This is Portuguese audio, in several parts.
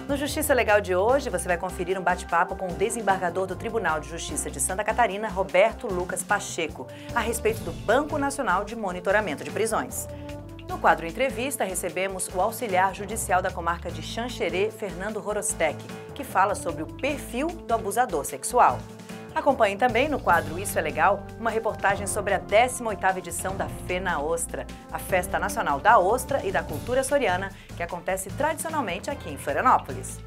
No Justiça Legal de hoje, você vai conferir um bate-papo com o desembargador do Tribunal de Justiça de Santa Catarina, Roberto Lucas Pacheco, a respeito do Banco Nacional de Monitoramento de Prisões. No quadro Entrevista, recebemos o auxiliar judicial da comarca de Xanxerê, Fernando Horostek, que fala sobre o perfil do abusador sexual. Acompanhe também no quadro Isso é Legal, uma reportagem sobre a 18ª edição da Fena Ostra, a Festa Nacional da Ostra e da Cultura Soriana, que acontece tradicionalmente aqui em Florianópolis.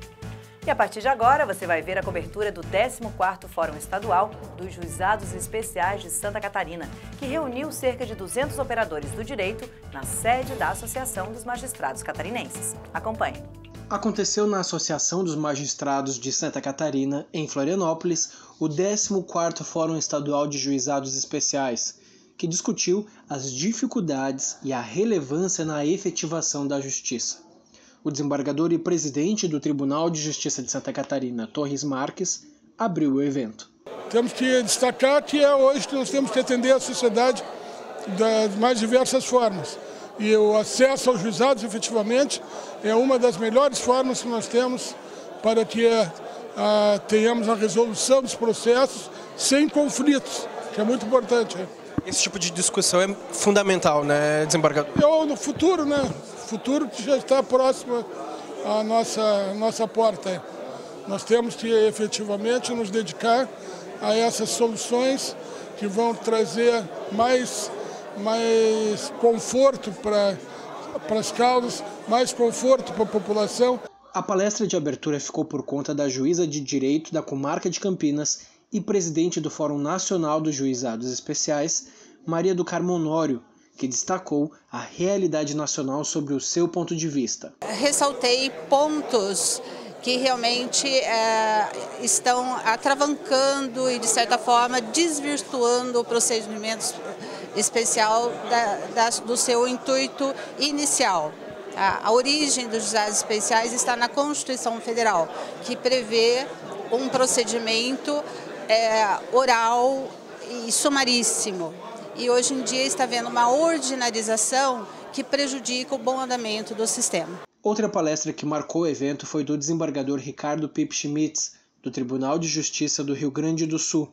E a partir de agora, você vai ver a cobertura do 14º Fórum Estadual dos Juizados Especiais de Santa Catarina, que reuniu cerca de 200 operadores do direito na sede da Associação dos Magistrados Catarinenses. Acompanhe. Aconteceu na Associação dos Magistrados de Santa Catarina, em Florianópolis, o 14º Fórum Estadual de Juizados Especiais, que discutiu as dificuldades e a relevância na efetivação da justiça. O desembargador e presidente do Tribunal de Justiça de Santa Catarina, Torres Marques, abriu o evento. Temos que destacar que hoje nós temos que atender a sociedade das mais diversas formas. E o acesso aos juizados, efetivamente, é uma das melhores formas que nós temos para que tenhamos a resolução dos processos sem conflitos, que é muito importante. Esse tipo de discussão é fundamental, né, desembargador? No futuro, né? O futuro que já está próximo à nossa porta. Nós temos que efetivamente nos dedicar a essas soluções que vão trazer mais conforto para as causas, mais conforto para a população. A palestra de abertura ficou por conta da juíza de direito da comarca de Campinas e presidente do Fórum Nacional dos Juizados Especiais, Maria do Carmo Honório, que destacou a realidade nacional sobre o seu ponto de vista. Ressaltei pontos que realmente estão atravancando e, de certa forma, desvirtuando o procedimento especial do seu intuito inicial. A origem dos juizados especiais está na Constituição Federal, que prevê um procedimento oral e sumaríssimo. E hoje em dia está havendo uma ordinarização que prejudica o bom andamento do sistema. Outra palestra que marcou o evento foi do desembargador Ricardo Pip Schmitz, do Tribunal de Justiça do Rio Grande do Sul,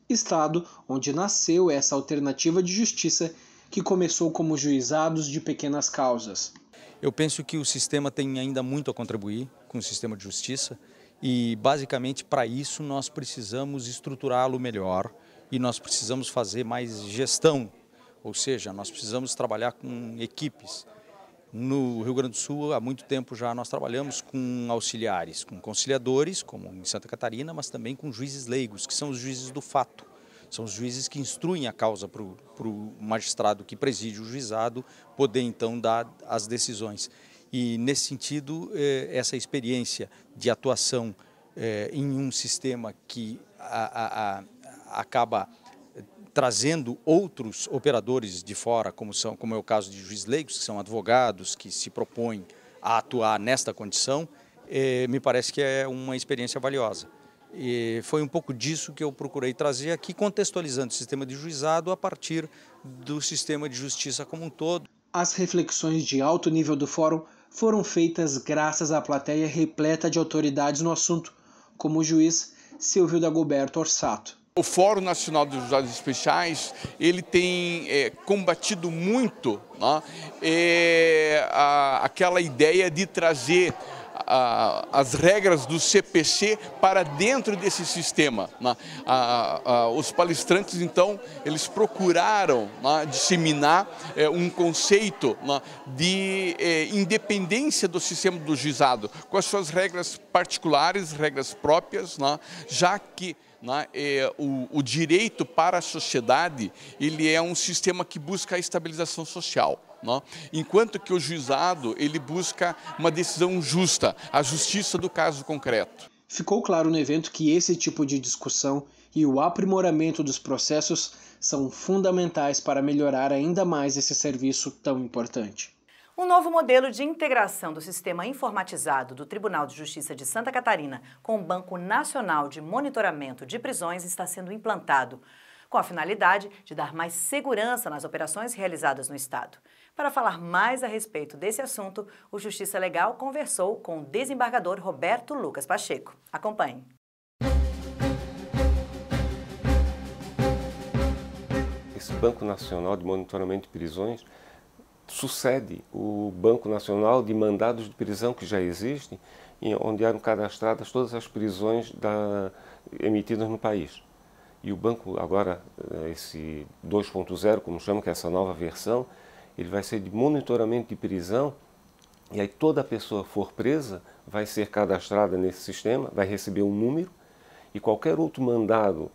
estado onde nasceu essa alternativa de justiça que começou como juizados de pequenas causas. Eu penso que o sistema tem ainda muito a contribuir com o sistema de justiça e, basicamente, para isso nós precisamos estruturá-lo melhor e nós precisamos fazer mais gestão, ou seja, nós precisamos trabalhar com equipes. No Rio Grande do Sul, há muito tempo já nós trabalhamos com auxiliares, com conciliadores, como em Santa Catarina, mas também com juízes leigos, que são os juízes do fato. São os juízes que instruem a causa para o magistrado que preside o juizado poder, então, dar as decisões. E, nesse sentido, essa experiência de atuação em um sistema que acaba trazendo outros operadores de fora, como é o caso de juízes leigos, que são advogados, que se propõem a atuar nesta condição, me parece que é uma experiência valiosa. E foi um pouco disso que eu procurei trazer aqui, contextualizando o sistema de juizado a partir do sistema de justiça como um todo. As reflexões de alto nível do fórum foram feitas graças à plateia repleta de autoridades no assunto, como o juiz Silvio Dagoberto Orsato. O Fórum Nacional dos Juizados Especiais, ele tem combatido muito, né, aquela ideia de trazer as regras do CPC para dentro desse sistema, né? Os palestrantes, então, eles procuraram, né, disseminar um conceito, né, de independência do sistema do juizado, com as suas regras particulares, regras próprias, né, já que o direito para a sociedade, ele é um sistema que busca a estabilização social. Enquanto que o juizado, ele busca uma decisão justa, a justiça do caso concreto. Ficou claro no evento que esse tipo de discussão e o aprimoramento dos processos são fundamentais para melhorar ainda mais esse serviço tão importante. Um novo modelo de integração do sistema informatizado do Tribunal de Justiça de Santa Catarina com o Banco Nacional de Monitoramento de Prisões está sendo implantado, com a finalidade de dar mais segurança nas operações realizadas no Estado. Para falar mais a respeito desse assunto, o Justiça Legal conversou com o desembargador Roberto Lucas Pacheco. Acompanhe. Esse Banco Nacional de Monitoramento de Prisões sucede o Banco Nacional de Mandados de Prisão que já existe, onde eram cadastradas todas as prisões emitidas no país. E o banco agora, esse 2.0, como chama, que é essa nova versão, ele vai ser de monitoramento de prisão, e aí toda pessoa que for presa vai ser cadastrada nesse sistema, vai receber um número, e qualquer outro mandado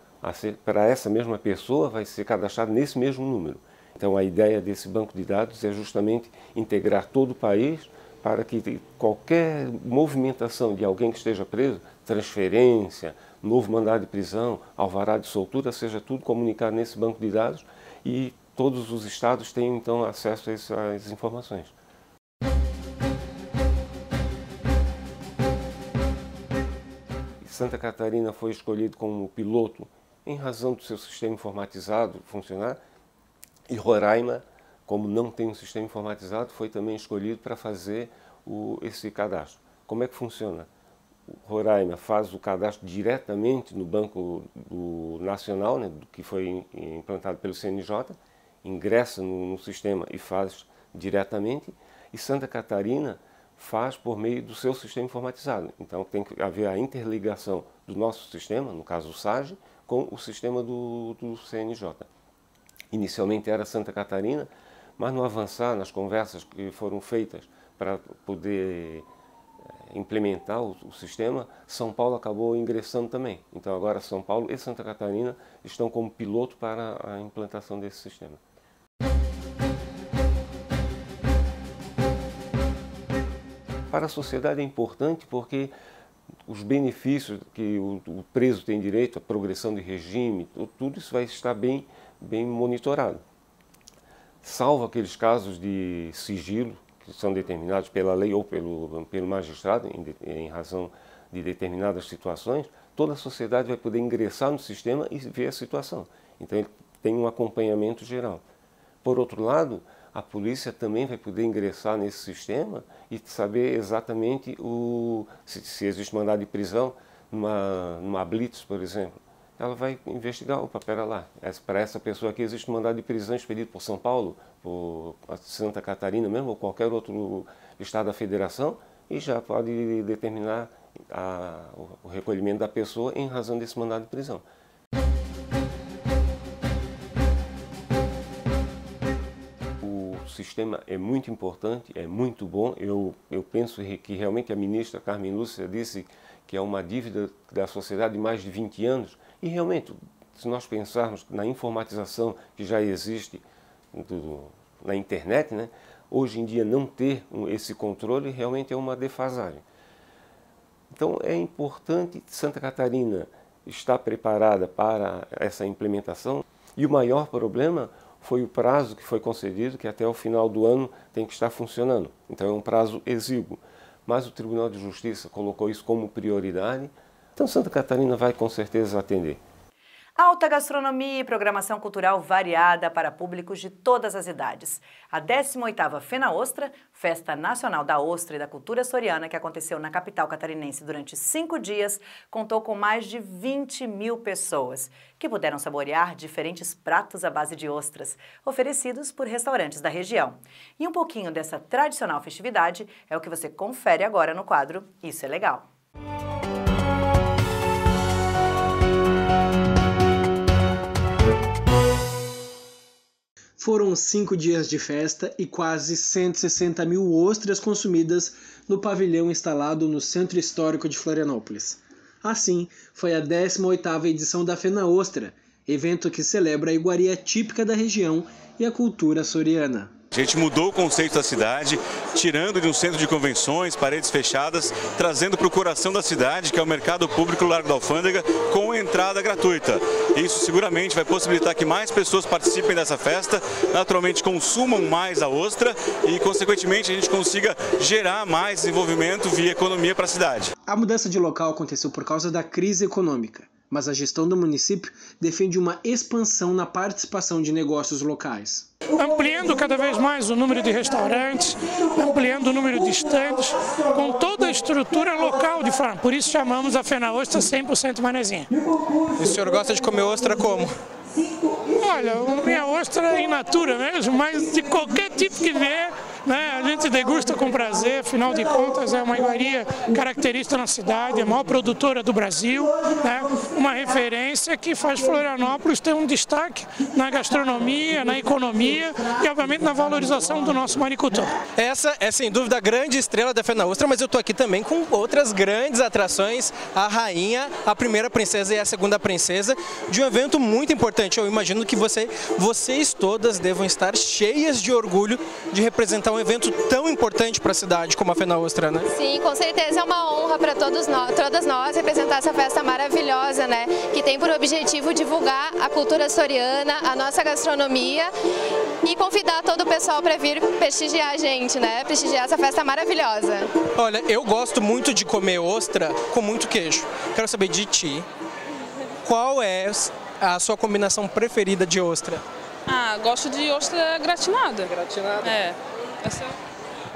para essa mesma pessoa vai ser cadastrado nesse mesmo número. Então a ideia desse banco de dados é justamente integrar todo o país para que qualquer movimentação de alguém que esteja preso, transferência, novo mandado de prisão, alvará de soltura, seja tudo comunicado nesse banco de dados e todos os estados têm então acesso a essas informações. Santa Catarina foi escolhido como piloto em razão do seu sistema informatizado funcionar, e Roraima, como não tem um sistema informatizado, foi também escolhido para fazer esse cadastro. Como é que funciona? Roraima faz o cadastro diretamente no Banco Nacional, né, que foi implantado pelo CNJ, ingressa no sistema e faz diretamente, e Santa Catarina faz por meio do seu sistema informatizado. Então tem que haver a interligação do nosso sistema, no caso o SAGE, com o sistema do CNJ. Inicialmente era Santa Catarina, mas no avançar, nas conversas que foram feitas para poder implementar o sistema, São Paulo acabou ingressando também. Então agora São Paulo e Santa Catarina estão como piloto para a implantação desse sistema. Para a sociedade é importante porque os benefícios que o preso tem direito, a progressão de regime, tudo isso vai estar bem monitorado. Salvo aqueles casos de sigilo que são determinados pela lei ou pelo magistrado em razão de determinadas situações, toda a sociedade vai poder ingressar no sistema e ver a situação. Então ele tem um acompanhamento geral. Por outro lado, a polícia também vai poder ingressar nesse sistema e saber exatamente se existe mandado de prisão numa blitz, por exemplo. Ela vai investigar, opa, pera lá, para essa pessoa aqui existe um mandado de prisão expedido por São Paulo, por Santa Catarina mesmo, ou qualquer outro estado da federação, e já pode determinar o recolhimento da pessoa em razão desse mandado de prisão. O sistema é muito importante, é muito bom. Eu penso que realmente a ministra Carmen Lúcia disse que é uma dívida da sociedade de mais de 20 anos. E realmente, se nós pensarmos na informatização que já existe na internet, né, hoje em dia não ter esse controle realmente é uma defasagem. Então é importante Santa Catarina estar preparada para essa implementação. E o maior problema foi o prazo que foi concedido, que até o final do ano tem que estar funcionando. Então é um prazo exíguo. Mas o Tribunal de Justiça colocou isso como prioridade. Então Santa Catarina vai com certeza atender. Alta gastronomia e programação cultural variada para públicos de todas as idades. A 18ª Fena Ostra, Festa Nacional da Ostra e da Cultura Soriana, que aconteceu na capital catarinense durante 5 dias, contou com mais de 20.000 pessoas, que puderam saborear diferentes pratos à base de ostras, oferecidos por restaurantes da região. E um pouquinho dessa tradicional festividade é o que você confere agora no quadro Isso é Legal. Foram 5 dias de festa e quase 160.000 ostras consumidas no pavilhão instalado no Centro Histórico de Florianópolis. Assim, foi a 18ª edição da Fena Ostra, evento que celebra a iguaria típica da região e a cultura soriana. A gente mudou o conceito da cidade, tirando de um centro de convenções, paredes fechadas, trazendo para o coração da cidade, que é o mercado público Largo da Alfândega, com entrada gratuita. Isso seguramente vai possibilitar que mais pessoas participem dessa festa, naturalmente consumam mais a ostra e, consequentemente, a gente consiga gerar mais desenvolvimento via economia para a cidade. A mudança de local aconteceu por causa da crise econômica, mas a gestão do município defende uma expansão na participação de negócios locais. Ampliando cada vez mais o número de restaurantes, ampliando o número de estandes, com toda a estrutura local de forma. Por isso chamamos a Fena Ostra 100% manezinha. E o senhor gosta de comer ostra como? Olha, a minha ostra é in natura mesmo, mas de qualquer tipo que vier, né, a gente degusta com prazer, afinal de contas é uma iguaria característica na cidade, a maior produtora do Brasil, né, uma referência que faz Florianópolis ter um destaque na gastronomia, na economia e obviamente na valorização do nosso maricultor. Essa é sem dúvida a grande estrela da Fena Ostra, mas eu estou aqui também com outras grandes atrações, a rainha, a primeira princesa e a segunda princesa, de um evento muito importante. Eu imagino que vocês todas devam estar cheias de orgulho de representar um evento tão importante para a cidade como a Fena Ostra, né? Sim, com certeza é uma honra para todas nós representar essa festa maravilhosa, né? Que tem por objetivo divulgar a cultura açoriana, a nossa gastronomia e convidar todo o pessoal para vir prestigiar a gente, né? Prestigiar essa festa maravilhosa. Olha, eu gosto muito de comer ostra com muito queijo. Quero saber de ti, qual é a sua combinação preferida de ostra? Gosto de ostra gratinada. Gratinada? É.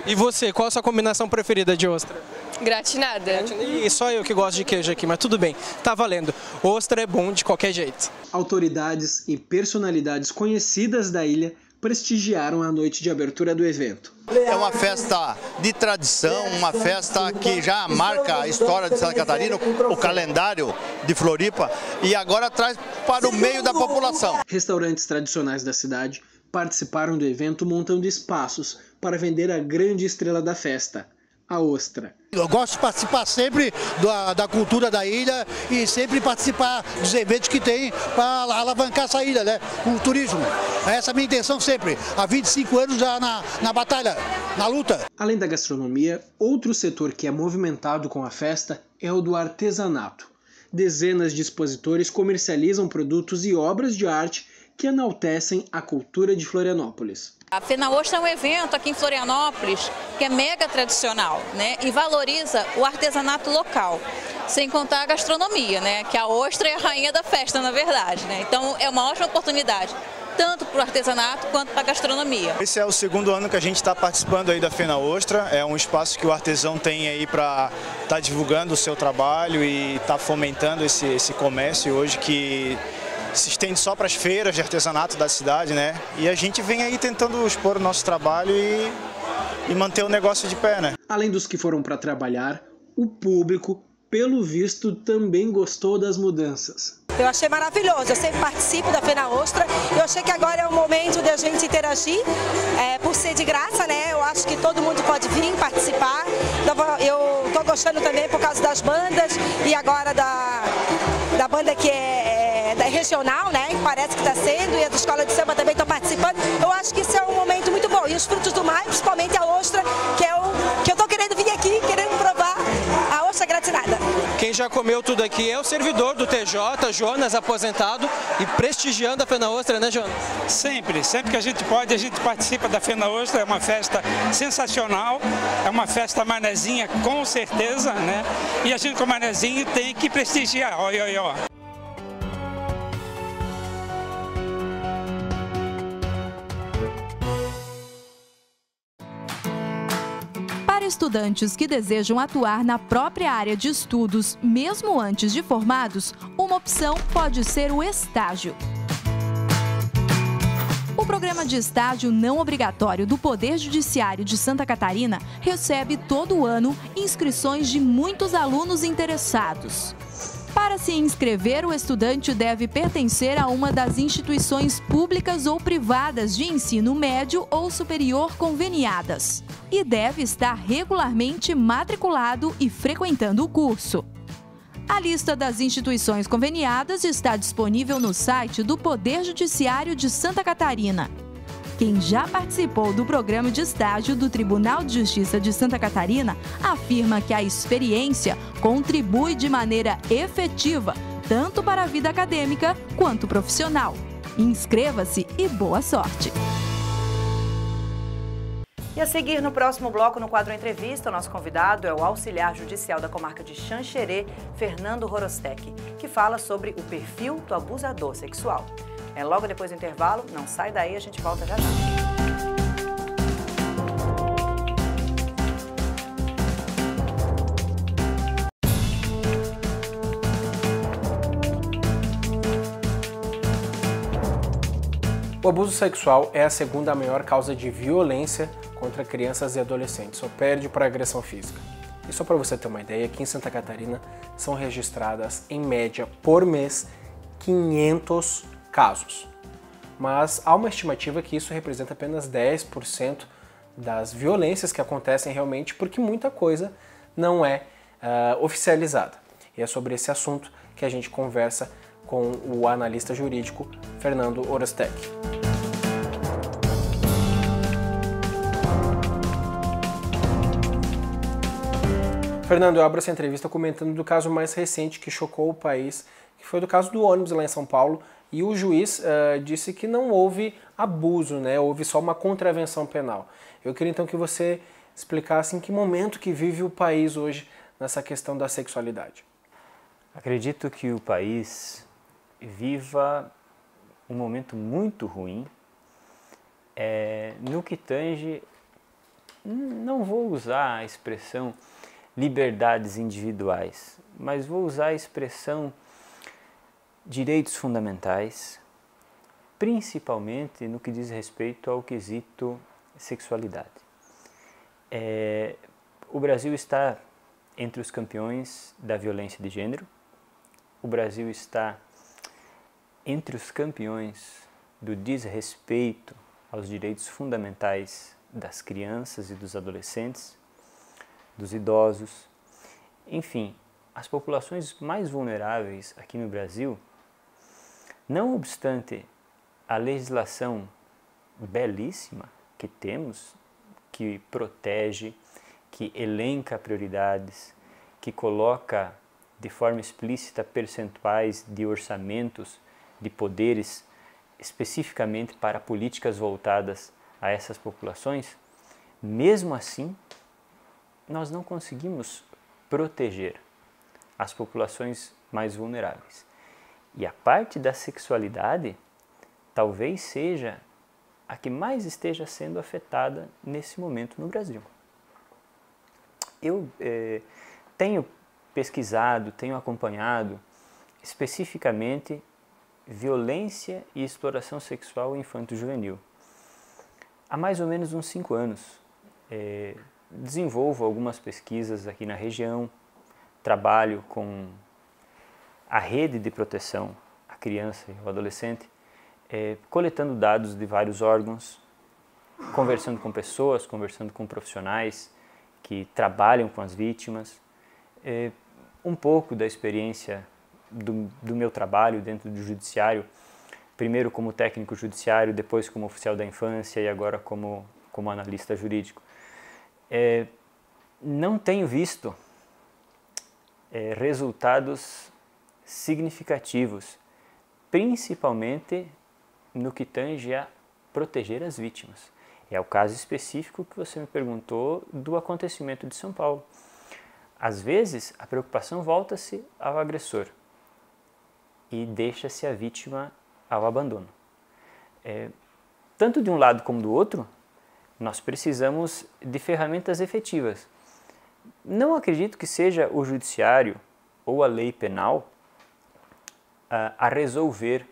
E você, qual a sua combinação preferida de ostra? Gratinada. E só eu que gosto de queijo aqui, mas tudo bem, tá valendo. Ostra é bom de qualquer jeito. Autoridades e personalidades conhecidas da ilha prestigiaram a noite de abertura do evento. É uma festa de tradição, uma festa que já marca a história de Santa Catarina, o calendário de Floripa, e agora traz para o meio da população. Restaurantes tradicionais da cidade participaram do evento montando espaços para vender a grande estrela da festa, a ostra. Eu gosto de participar sempre da cultura da ilha e sempre participar dos eventos que tem para alavancar essa ilha, né, com o turismo. Essa é a minha intenção sempre, há 25 anos já na batalha, na luta. Além da gastronomia, outro setor que é movimentado com a festa é o do artesanato. Dezenas de expositores comercializam produtos e obras de arte que enaltecem a cultura de Florianópolis. A Fena Ostra é um evento aqui em Florianópolis que é mega tradicional, né, e valoriza o artesanato local, sem contar a gastronomia, né, que a ostra é a rainha da festa, na verdade, né, então é uma ótima oportunidade, tanto para o artesanato quanto para a gastronomia. Esse é o segundo ano que a gente está participando aí da Fena Ostra, é um espaço que o artesão tem aí para estar divulgando o seu trabalho e estar fomentando esse comércio hoje que se estende só para as feiras de artesanato da cidade, né? E a gente vem aí tentando expor o nosso trabalho e manter o negócio de pé, né? Além dos que foram para trabalhar, o público, pelo visto, também gostou das mudanças. Eu achei maravilhoso, eu sempre participo da Fena Ostra, eu achei que agora é o momento de a gente interagir, por ser de graça, né? Eu acho que todo mundo pode vir participar, eu estou gostando também por causa das bandas e agora da banda que da regional, né? Que parece que está sendo, e a da escola de samba também estão participando. Eu acho que isso é um momento muito bom. E os frutos do mar, principalmente a ostra, que eu estou querendo vir aqui, querendo provar a ostra gratinada. Quem já comeu tudo aqui é o servidor do TJ, Jonas, aposentado, e prestigiando a Fena Ostra, né, Jonas? Sempre que a gente pode, a gente participa da Fena Ostra, é uma festa sensacional, é uma festa manezinha com certeza, né? E a gente com manezinho tem que prestigiar, ó. Para estudantes que desejam atuar na própria área de estudos, mesmo antes de formados, uma opção pode ser o estágio. O programa de estágio não obrigatório do Poder Judiciário de Santa Catarina recebe todo ano inscrições de muitos alunos interessados. Para se inscrever, o estudante deve pertencer a uma das instituições públicas ou privadas de ensino médio ou superior conveniadas e deve estar regularmente matriculado e frequentando o curso. A lista das instituições conveniadas está disponível no site do Poder Judiciário de Santa Catarina. Quem já participou do programa de estágio do Tribunal de Justiça de Santa Catarina afirma que a experiência contribui de maneira efetiva, tanto para a vida acadêmica quanto profissional. Inscreva-se e boa sorte! E a seguir, no próximo bloco, no quadro Entrevista, o nosso convidado é o auxiliar judicial da comarca de Xanxerê, Fernando Horostek, que fala sobre o perfil do abusador sexual. É logo depois do intervalo, não sai daí, a gente volta já já. O abuso sexual é a segunda maior causa de violência contra crianças e adolescentes, só perde para agressão física. E só para você ter uma ideia, aqui em Santa Catarina são registradas, em média, por mês, 500 casos. Mas há uma estimativa que isso representa apenas 10% das violências que acontecem realmente, porque muita coisa não é oficializada. E é sobre esse assunto que a gente conversa com o analista jurídico Fernando Horostek. Fernando, eu abro essa entrevista comentando do caso mais recente que chocou o país, que foi do caso do ônibus lá em São Paulo, e o juiz disse que não houve abuso, né? Houve só uma contravenção penal. Eu queria então que você explicasse em que momento que vive o país hoje nessa questão da sexualidade. Acredito que o país viva um momento muito ruim no que tange, não vou usar a expressão liberdades individuais, mas vou usar a expressão direitos fundamentais, principalmente no que diz respeito ao quesito sexualidade. O Brasil está entre os campeões da violência de gênero, o Brasil está entre os campeões do desrespeito aos direitos fundamentais das crianças e dos adolescentes, dos idosos, enfim, as populações mais vulneráveis aqui no Brasil, não obstante a legislação belíssima que temos, que protege, que elenca prioridades, que coloca de forma explícita percentuais de orçamentos, de poderes, especificamente para políticas voltadas a essas populações, mesmo assim, nós não conseguimos proteger as populações mais vulneráveis. E a parte da sexualidade talvez seja a que mais esteja sendo afetada nesse momento no Brasil. Eu tenho pesquisado, tenho acompanhado especificamente violência e exploração sexual infanto-juvenil. Há mais ou menos uns 5 anos, desenvolvo algumas pesquisas aqui na região, trabalho com a rede de proteção à criança e ao adolescente, coletando dados de vários órgãos, conversando com pessoas, conversando com profissionais que trabalham com as vítimas, um pouco da experiência do meu trabalho dentro do judiciário, primeiro como técnico judiciário, depois como oficial da infância e agora como analista jurídico. Não tenho visto resultados significativos, principalmente no que tange a proteger as vítimas. É o caso específico que você me perguntou do acontecimento de São Paulo. Às vezes, a preocupação volta-se ao agressor e deixa-se a vítima ao abandono. Tanto de um lado como do outro, nós precisamos de ferramentas efetivas. Não acredito que seja o judiciário ou a lei penal a resolver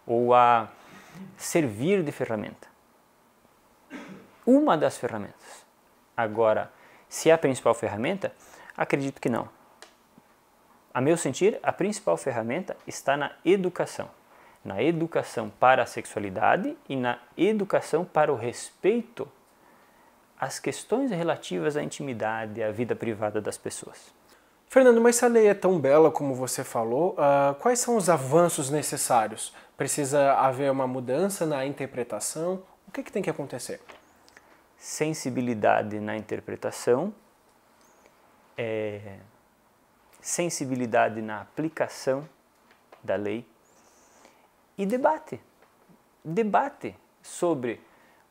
ou a servir de ferramenta. Uma das ferramentas. Agora, se é a principal ferramenta, acredito que não. A meu sentir, a principal ferramenta está na educação para a sexualidade e na educação para o respeito às questões relativas à intimidade, à vida privada das pessoas. Fernando, mas se a lei é tão bela como você falou, quais são os avanços necessários? Precisa haver uma mudança na interpretação? O que tem que acontecer? Sensibilidade na interpretação, sensibilidade na aplicação da lei e debate sobre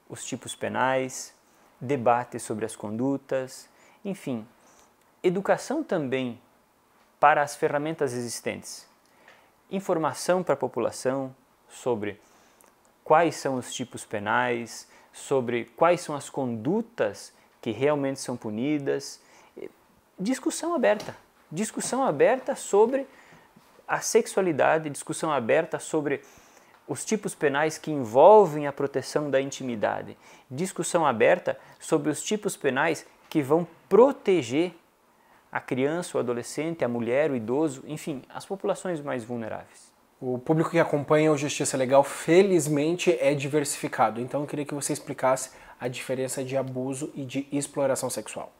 os tipos penais, debate sobre as condutas, enfim, educação também para as ferramentas existentes, informação para a população sobre quais são os tipos penais, sobre quais são as condutas que realmente são punidas, discussão aberta sobre a sexualidade, discussão aberta sobre os tipos penais que envolvem a proteção da intimidade, discussão aberta sobre os tipos penais que vão proteger a criança, o adolescente, a mulher, o idoso, enfim, as populações mais vulneráveis. O público que acompanha o Justiça Legal, felizmente, é diversificado. Então, eu queria que você explicasse a diferença de abuso e de exploração sexual.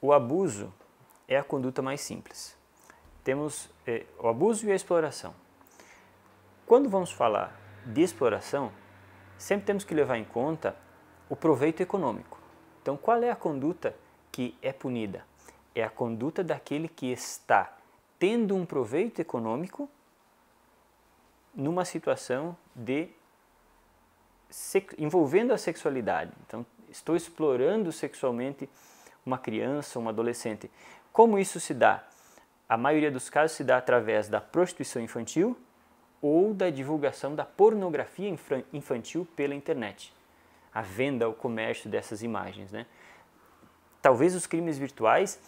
O abuso é a conduta mais simples. Temos o abuso e a exploração. Quando vamos falar de exploração, sempre temos que levar em conta o proveito econômico. Então, qual é a conduta que é punida? É a conduta daquele que está tendo um proveito econômico numa situação envolvendo a sexualidade. Então, estou explorando sexualmente uma criança, um adolescente. Como isso se dá? A maioria dos casos se dá através da prostituição infantil ou da divulgação da pornografia infantil pela internet. A venda, o comércio dessas imagens, né? Talvez os crimes virtuais,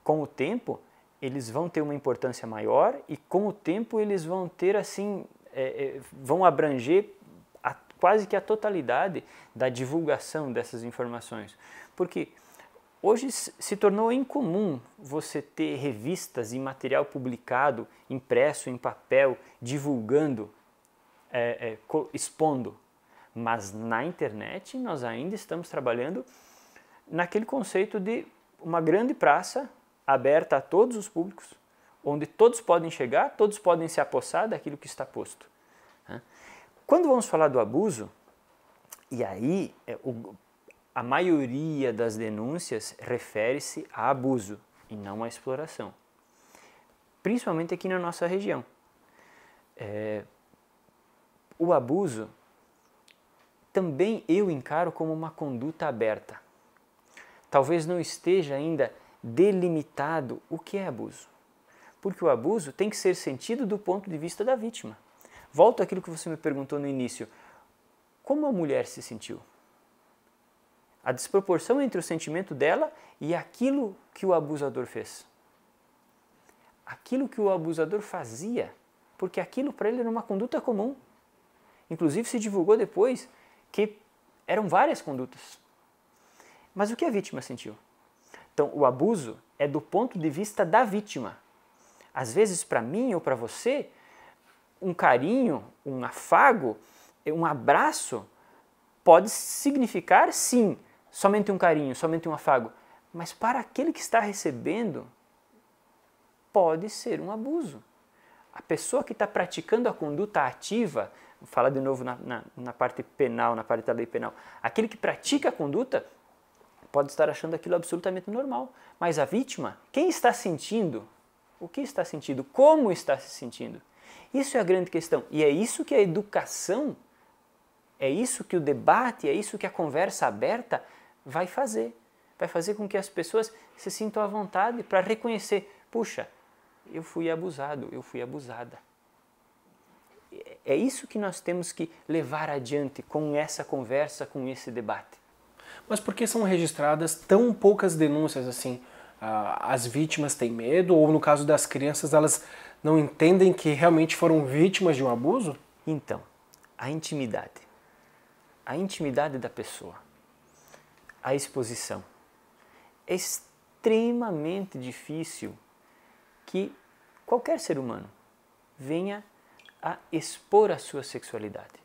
com o tempo, eles vão ter uma importância maior e com o tempo eles vão ter assim, vão abranger quase que a totalidade da divulgação dessas informações. Porque hoje se tornou incomum você ter revistas e material publicado, impresso em papel, divulgando, expondo. Mas na internet nós ainda estamos trabalhando naquele conceito de uma grande praça aberta a todos os públicos, onde todos podem chegar, todos podem se apossar daquilo que está posto. Quando vamos falar do abuso, e aí a maioria das denúncias refere-se a abuso e não a exploração, principalmente aqui na nossa região. O abuso também eu encaro como uma conduta aberta. Talvez não esteja ainda delimitado o que é abuso, porque o abuso tem que ser sentido do ponto de vista da vítima. Volto àquilo que você me perguntou no início. Como a mulher se sentiu? A desproporção entre o sentimento dela e aquilo que o abusador fez. Aquilo que o abusador fazia, porque aquilo para ele era uma conduta comum. Inclusive se divulgou depois que eram várias condutas. Mas o que a vítima sentiu? Então, o abuso é do ponto de vista da vítima. Às vezes, para mim ou para você, um carinho, um afago, um abraço pode significar, sim, somente um carinho, somente um afago. Mas para aquele que está recebendo, pode ser um abuso. A pessoa que está praticando a conduta ativa, vou falar de novo na parte penal, na parte da lei penal, aquele que pratica a conduta pode estar achando aquilo absolutamente normal. Mas a vítima, quem está sentindo? O que está sentindo? Como está se sentindo? Isso é a grande questão. E é isso que a educação, é isso que o debate, é isso que a conversa aberta vai fazer. Vai fazer com que as pessoas se sintam à vontade para reconhecer, puxa, eu fui abusado, eu fui abusada. É isso que nós temos que levar adiante com essa conversa, com esse debate. Mas por que são registradas tão poucas denúncias assim? As vítimas têm medo ou no caso das crianças elas não entendem que realmente foram vítimas de um abuso? Então, a intimidade da pessoa, a exposição. É extremamente difícil que qualquer ser humano venha a expor a sua sexualidade,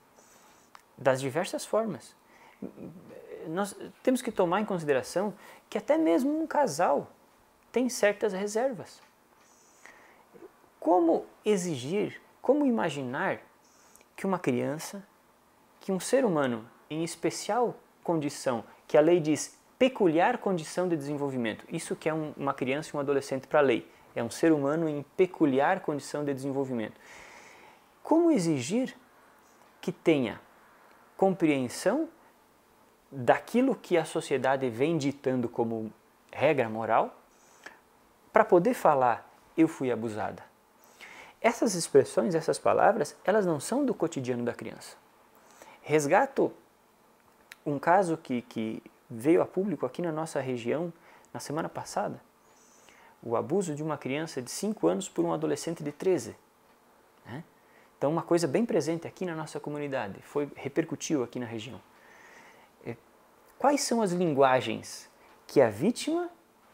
das diversas formas. Nós temos que tomar em consideração que até mesmo um casal tem certas reservas. Como exigir, como imaginar que uma criança, que um ser humano em especial condição, que a lei diz peculiar condição de desenvolvimento, isso que é uma criança e um adolescente para a lei, é um ser humano em peculiar condição de desenvolvimento. Como exigir que tenha compreensão daquilo que a sociedade vem ditando como regra moral, para poder falar, eu fui abusada. Essas expressões, essas palavras, elas não são do cotidiano da criança. Resgato um caso que veio a público aqui na nossa região na semana passada. O abuso de uma criança de 5 anos por um adolescente de 13. Né? Então, uma coisa bem presente aqui na nossa comunidade, repercutiu aqui na região. Quais são as linguagens que a vítima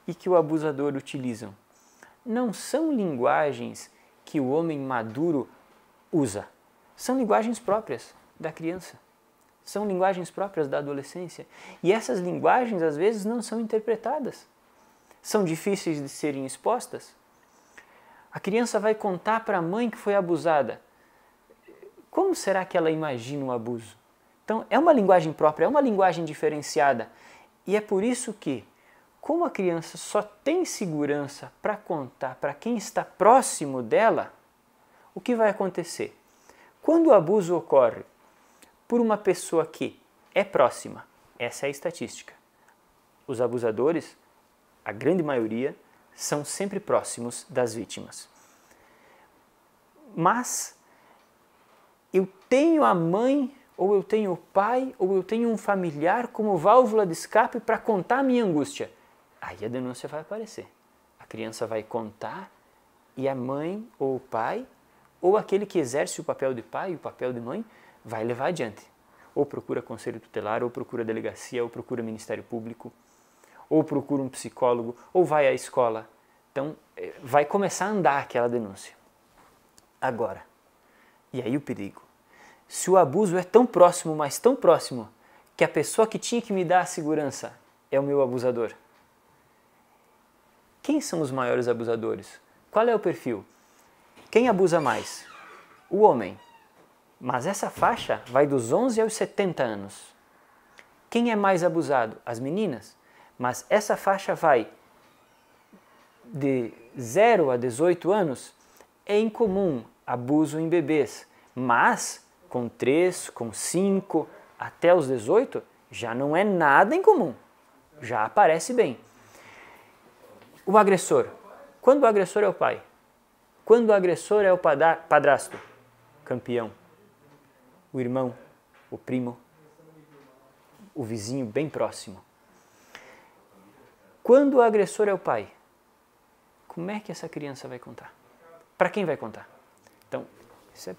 e que o abusador utilizam? Não são linguagens que o homem maduro usa. São linguagens próprias da criança. São linguagens próprias da adolescência. E essas linguagens, às vezes, não são interpretadas. São difíceis de serem expostas. A criança vai contar para a mãe que foi abusada. Como será que ela imagina o abuso? Então, é uma linguagem própria, é uma linguagem diferenciada. E é por isso que, como a criança só tem segurança para contar para quem está próximo dela, o que vai acontecer? Quando o abuso ocorre por uma pessoa que é próxima, essa é a estatística. Os abusadores, a grande maioria, são sempre próximos das vítimas. Mas eu tenho a mãe, ou eu tenho o pai, ou eu tenho um familiar como válvula de escape para contar a minha angústia. Aí a denúncia vai aparecer. A criança vai contar e a mãe ou o pai, ou aquele que exerce o papel de pai e o papel de mãe, vai levar adiante. Ou procura conselho tutelar, ou procura delegacia, ou procura Ministério Público, ou procura um psicólogo, ou vai à escola. Então, vai começar a andar aquela denúncia. Agora, e aí o perigo? Se o abuso é tão próximo, mas tão próximo, que a pessoa que tinha que me dar a segurança é o meu abusador. Quem são os maiores abusadores? Qual é o perfil? Quem abusa mais? O homem. Mas essa faixa vai dos 11 aos 70 anos. Quem é mais abusado? As meninas. Mas essa faixa vai de 0 a 18 anos. É incomum abuso em bebês. Mas com 3, com 5, até os 18, já não é nada incomum. Já aparece bem. O agressor. Quando o agressor é o pai? Quando o agressor é o padrasto? Campeão. O irmão, o primo, o vizinho bem próximo. Quando o agressor é o pai, como é que essa criança vai contar? Para quem vai contar? Então, isso é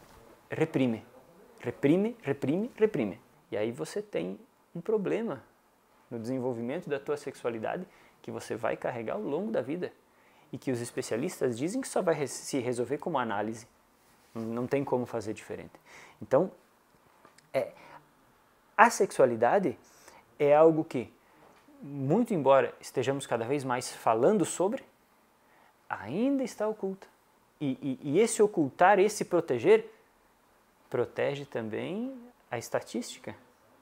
reprime. Reprime, reprime, reprime. E aí você tem um problema no desenvolvimento da tua sexualidade que você vai carregar ao longo da vida e que os especialistas dizem que só vai se resolver com uma análise. Não tem como fazer diferente. Então, a sexualidade é algo que, muito embora estejamos cada vez mais falando sobre, ainda está oculta. E esse ocultar, esse proteger, protege também a estatística,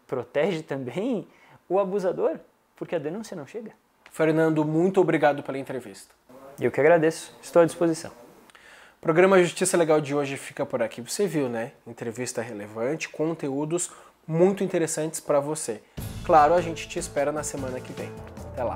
protege também o abusador, porque a denúncia não chega. Fernando, muito obrigado pela entrevista. Eu que agradeço, estou à disposição. O programa Justiça Legal de hoje fica por aqui. Você viu, né? Entrevista relevante, conteúdos muito interessantes para você. Claro, a gente te espera na semana que vem. Até lá.